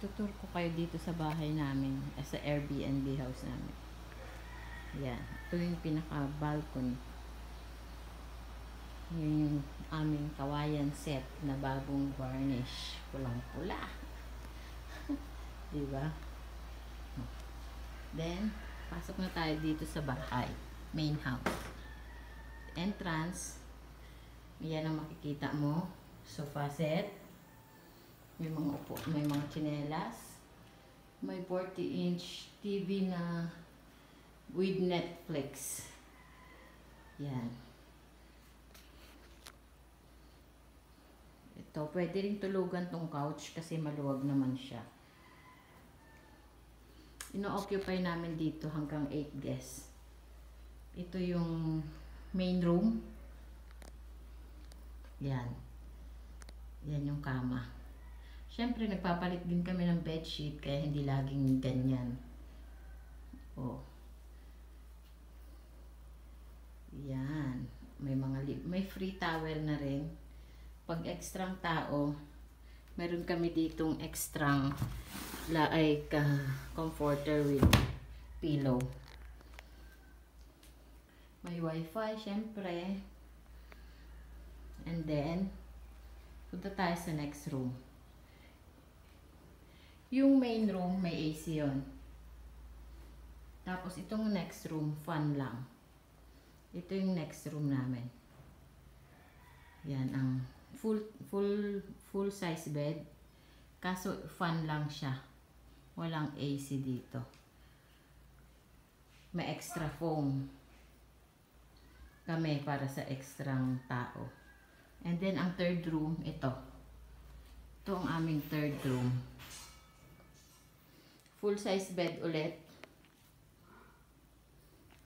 Tutur ko kayo dito sa bahay namin, sa Airbnb house namin. Yan, ito yung pinaka-balcony. Yun yung aming kawayan set na bagong varnish. Pulang-pula. Diba? Then, pasok na tayo dito sa bahay. Main house. Entrance. Yan ang makikita mo. Sofa set. May mga upo, may mga tsinelas. May 40-inch TV na with Netflix. Yan. Ito, pwede rin tulugan tong couch kasi maluwag naman siya. Ino-occupy namin dito hanggang 8 guests. Ito yung main room. Yan. Yan yung kama. Siyempre, nagpapalit din kami ng bedsheet kaya hindi laging ganyan. Oh. Yan. May free towel na rin. Pag extrang tao, meron kami ditong extrang comforter with pillow. May wifi, syempre. And then, punta tayo sa next room. Yung main room, may AC yun. Tapos, itong next room, fan lang. Ito yung next room namin. Yan, ang full size bed. Kaso, fan lang siya. Walang AC dito. May extra foam kami para sa extrang tao. And then, ang third room, ito. Ito ang aming third room. Full size bed ulit.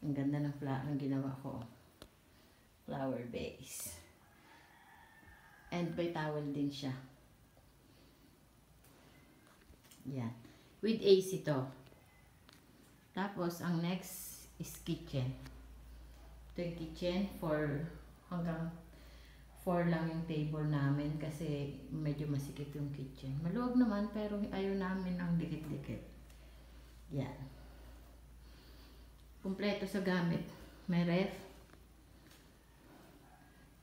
Ang ganda ng ginawa ko. Flower base. And may towel din siya. Yan. With AC to. Tapos, ang next is kitchen. Ito yung kitchen hanggang 4 lang yung table namin kasi medyo masikip yung kitchen. Maluwag naman pero ayaw namin ang dikit-dikit. Yan. Kumpleto sa gamit. May ref.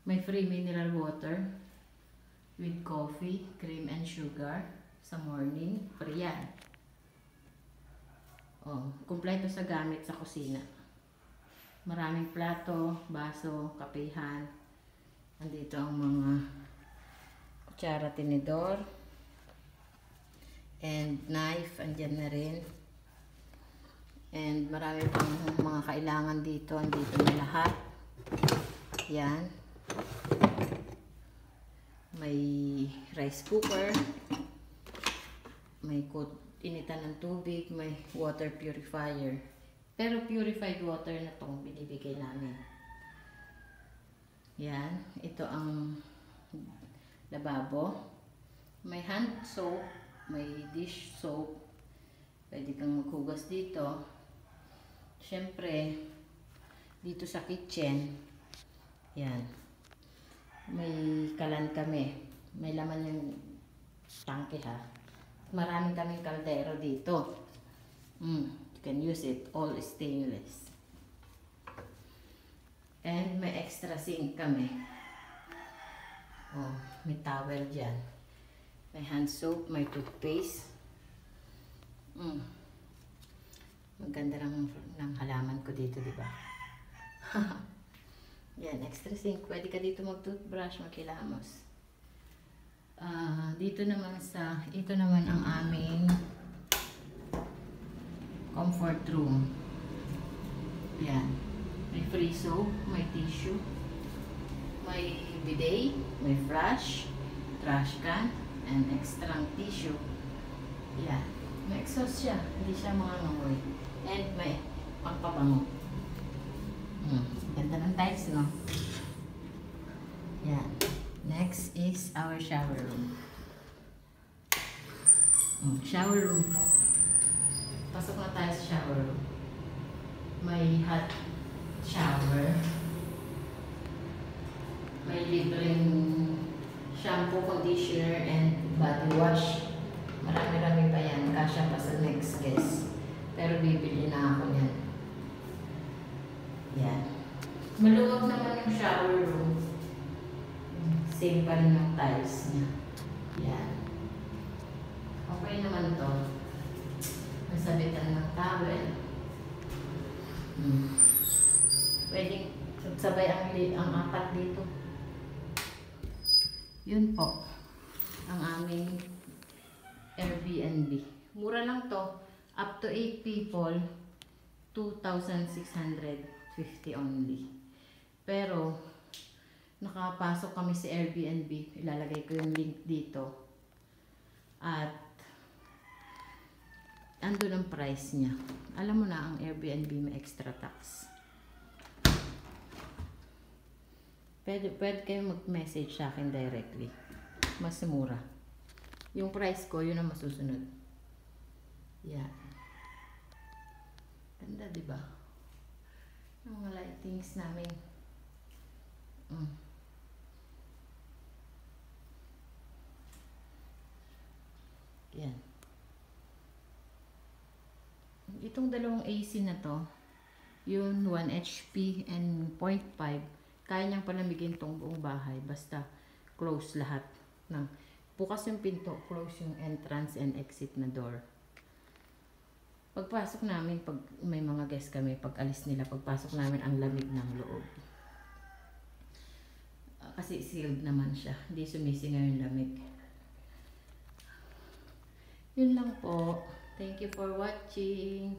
May free mineral water with coffee, cream and sugar sa morning. Free yan. Oh, kumpleto sa gamit sa kusina. Maraming plato, baso, kapihan. Andito ang mga kutsara, tinidor, and knife, andyan na rin. And marami pang mga kailangan dito, andito na lahat. Yan. May rice cooker, may initan ng tubig, may water purifier. Pero purified water na itong binibigay namin. Yan, ito ang lababo. May hand soap, may dish soap. Pwede kang maghugas dito. Siyempre, dito sa kitchen, yan. May kalan kami. May laman yung tangke ha. Maraming kaming kaldero dito. You can use it, all stainless. And may extra sink kami. Oh, may towel dyan. May hand soap, may toothpaste. Maganda ng halaman ko dito, di ba? Yan, extra sink. Pwede ka dito mag-toothbrush, magkilamos. Ito naman ang aming comfort room. Yan. May free soap, may tissue, may bidet, may flush, trash can, and extra tissue. Yan. May exhaust siya. Hindi siya mangangamoy. And may pangpabango. Ganda ng tiles, no? Yan. Next is our shower room. Shower room po. Pasok na tayo sa shower room. May hot shower. May libreng shampoo, conditioner, and body wash. Marami-rami pa yan. kasya pa sa next guest. Pero bibili na ako niyan. Yan. Maluwag naman yung shower room. Same pa rin yung tiles niya. Yan. Okay naman to. Nasabitan ng towel. Pwedeng sabay ang apat dito. Yun po. Ang aming Airbnb. Mura lang to. Up to 8 people, 2,650 only. Pero, nakapasok kami sa Airbnb. Ilalagay ko yung link dito. At, andun ang price niya. Alam mo na, ang Airbnb may extra tax. Pwede kayo mag-message sa akin directly. Mas mura. Yung price ko, yun ang masusunod. Yeah. Ganda, diba? Yung mga lightings namin. Yan. Itong dalawang AC na to, yun 1 HP and 0.5, kaya niyang palamigin tong buong bahay. Basta close lahat. Bukas yung pinto, close yung entrance and exit na door. Pagpasok namin, pag may mga guest kami, pag alis nila, pagpasok namin, ang lamig ng loob. Kasi sealed naman siya. Hindi sumisingaw yung lamig. Yun lang po. Thank you for watching.